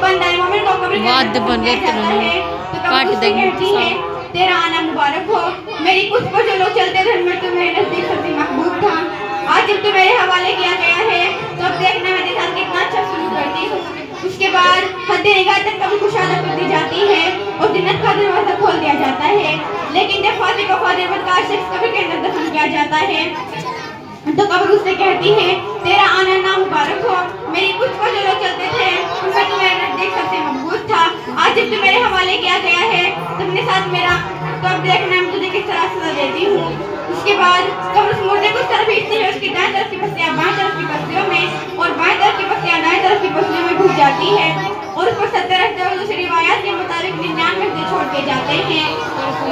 बंदा मोमिन को कब्र के अंदर दफन किया जाता है तो कब्र उससे कहती है तेरा आना मुबारक हो, मेरी कुछ पर जो लोग चलते थे मैं तुम्हें नजदीक सबसे महबूब था, आज जब तो मेरे हवाले किया गया है तो अब देखना मेरे साथ कितना अच्छा सलूक करती हूँ। उसके बाद हद निगाह तक कब्र कुशादा कर दी जाती है और जन्नत का दरवाजा खोल दिया जाता है, लेकिन जब फातिक और फातिमा शख्स कब्र के अंदर दफन किया जाता है तो कब्र उससे कहती है तेरा आना ना मुबारक हो, मेरी कुछ पर जो लोग चलते थे उनमें तो मेरा नजदीक सबसे महबूब था, आज जब तो मेरे हवाले किया गया है तुमने साथ मेरा तो अब देखना मैं तुझे किस तरह सजा देती हूँ। उसके बाद कब्र उस मुर्दे को उस तरफ खींचती है, उसकी दाएं तरफ की पसलियां बाएं तरफ की पसलियों में और बाएं तरफ की पसलियां दाएं तरफ की पसलियों में घुस जाती है और उस पर 70 हफ्ते और दूसरी रिवायात के मुताबिक 99 हफ्ते छोड़ दिए जाते हैं,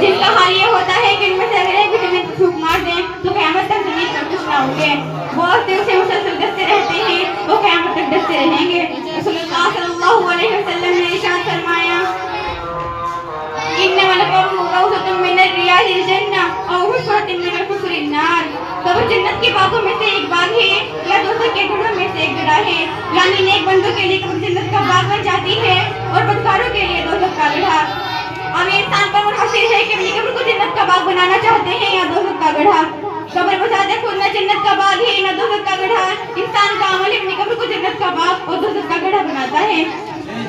जिनका हाल ये होता है कि इनमें से अगर एक भी जमीन को फूंक मार दें तो क़यामत तक जमीन पर कुछ ना होंगे, वो हफ्ते उसे मुसलसल डसते रहते हैं, वो क़यामत तक डसते रहेंगे। रसूलुल्लाह सल्लल्लाहु अलैहि वसल्लम ने इरशाद फरमाया इन्नमल क़ब्रु रौज़तुम मिनर रियादिल जन्नह औ हुफ़्फ़तुम मिनल हुफ़्फ़िन नार, कब्र जन्नत के बागों में से एक बाग है या दोज़ख के गढ़ों में से एक गड्ढा है, यानी नेक बंदों के लिए कब्र जन्नत का बाग बन जाती है और बदकारों के लिए दोज़ख का गड्ढा। अब ये इंसान पर मुनहसर है कि अपनी कब्र को जन्नत का बाग बनाना चाहते हैं या दोज़ख का गड्ढा। कब्र बचाते खुद न जन्नत का बाग है न दोज़ख का गड्ढा, इंसान का अमल अपनी कब्र को जन्नत का बाग और दोज़ख का गड्ढा बनाता है।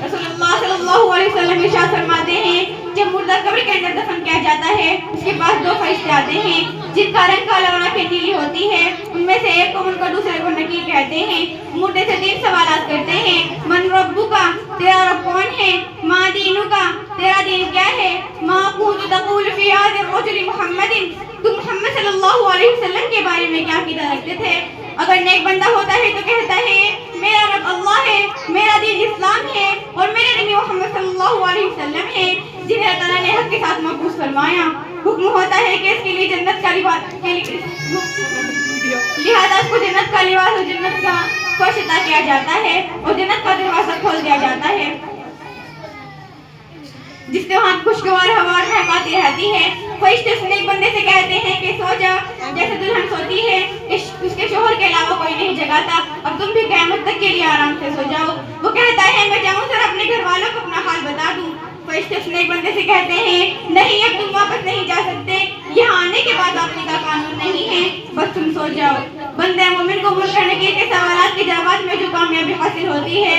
रसूलुल्लाह सल्लल्लाहु अलैहि वसल्लम इरशाद फरमाते हैं जब मुर्दा कब्र के अंदर दफन किया जाता है उसके पास दो फरिश्ते आते हैं जिनका रंग काला और आंखें नीली होती है, उनमें से एक को मुनकर दूसरे को नकीर कहते हैं। मुर्दे से 3 सवालात करते हैं, मन रब्बुका तेरा रब कौन है, मा दीनुका तेरा दीन क्या है, मा कुन्तु तक़ूलु फ़ी हाज़िर रजुलि मुहम्मदिन तुम मोहम्मद सल्लल्लाहु अलैहि वसल्लम के बारे में क्या अक़ीदा रखते थे। अगर नेक बंदा होता है तो कहता है मेरा रब अल्लाह है, मेरा दीन इस्लाम है और मेरे नबी मोहम्मद सल्लल्लाहु अलैहि वसल्लम है जिन्हें अल्लाह ताला ने हक के साथ मबूस फरमाया। हुक्म होता है कि इसके लिए जन्नत का लिबास लिहाजा उसको जन्नत का लिबास और जन्नत का फर्श अता किया जाता है और जन्नत का दरवाजा खोल दिया जाता है जिससे वहाँ खुशगवार हवा महकाती रहती है। फरिश्ते उस नेक बंदे से कहते हैं कि सो जा जैसे दुल्हन सोती है, उसके शोहर के अलावा कोई नहीं जगाता, अब तुम भी क़यामत तक के लिए आराम से सो जाओ। वो कहता है मैं जाऊँ सर अपने घर वालों को अपना हाल बता दूँ। फरिश्ते उस नेक बंदे से कहते हैं नहीं अब तुम वापस नहीं जा सकते, यहाँ आने के बाद वापसी का कानून नहीं है, बस तुम सो जाओ। बंदे मोमिन को मुनकर नकीर के सवालात के जवाब में जो कामयाबी हासिल होती है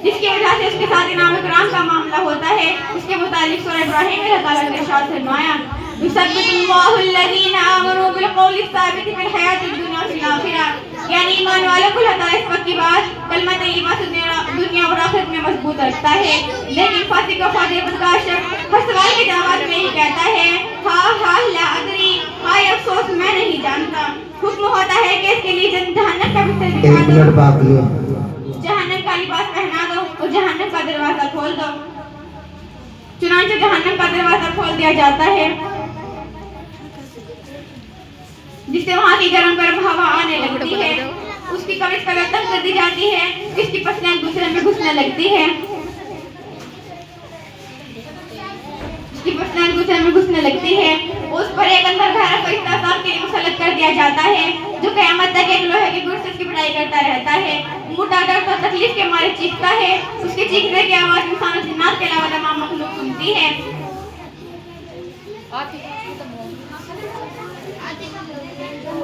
जिसकी वजह से उसके साथ इनाम इकराम का मामला होता है, उसके मुतालिक सूरह इब्राहीम में अल्लाह ताला ने इरशाद फरमाया युसब्बितुल्लाहु अल्लज़ीना आमनू बिल क़ौलि साबित फिल हयातिद दुनिया व फिल आखिरह, यानी ईमान वालों को अल्लाह ताला इस पक्की बात कलमा तय्यबा से दुनिया और आखिरत में मजबूत रखता है। लेकिन फासिक और फाजिर का शख्स हर सवाल के जवाब में ही कहता है हा ला अदरी, हाय अफसोस मैं नहीं जानता। हुक्म होता है कि इसके लिए जहन्नम का बिस्तर बिछा दो, जहन्नम का लिबास पहना दो और जहन्नम का दरवाजा खोल दो। चुनांचे जहन्नम का दरवाजा खोल दिया जाता है जिससे वहाँ की गरम गरम हवा आने लगती है, उसकी कब्र तंग कर दी जाती है, इसकी पसलियां दूसरे में घुसने लगती है, उसकी पसलियां दूसरे में घुसने लगती है। उस पर एक अंदर बहरा फरिश्ता सांप के लिए मुसल्लत कर दिया जाता है जो क़यामत तक एक लोहे के गुर्द से उसकी पिटाई करता रहता है। मुर्दा दर्द और तकलीफ के मारे चीखता है, उसके चीखने की आवाज़ इंसान और जिन्नात के अलावा तमाम मखलूक सुनती है।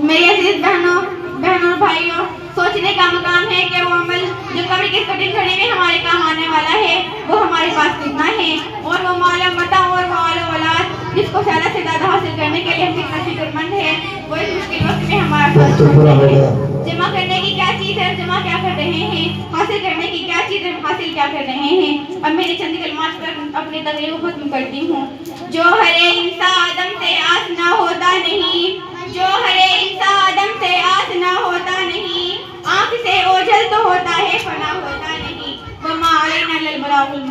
मेरी अजीज बहनों और भाइयों, सोचने का मकाम है कि वो अमल जो कब्र की कठिन घड़ी में हमारे काम आने वाला है वो हमारे पास कितना है और वो माल मता और वो आलो औलाद जिसको ज़्यादा से ज़्यादा हासिल करने के लिए हम कितना फिक्रमंद है, वो इस मुश्किल वक्त में हमारा साथ छोड़ देंगे। जमा करने की क्या चीज़ है, जमा क्या कर रहे हैं, हासिल करने की क्या चीज़ है, हासिल क्या कर रहे हैं। अब मेरी चंद कलमात पर अपनी तकरीर को खत्म करती हूँ। जो हरे इंसान आदम से आस ना होता नहीं, जो हरे इंसान आदम से आस ना होता नहीं, आँख से ओझल तो होता है फना होता नहीं। वमा अलैना इल्लल बलागुल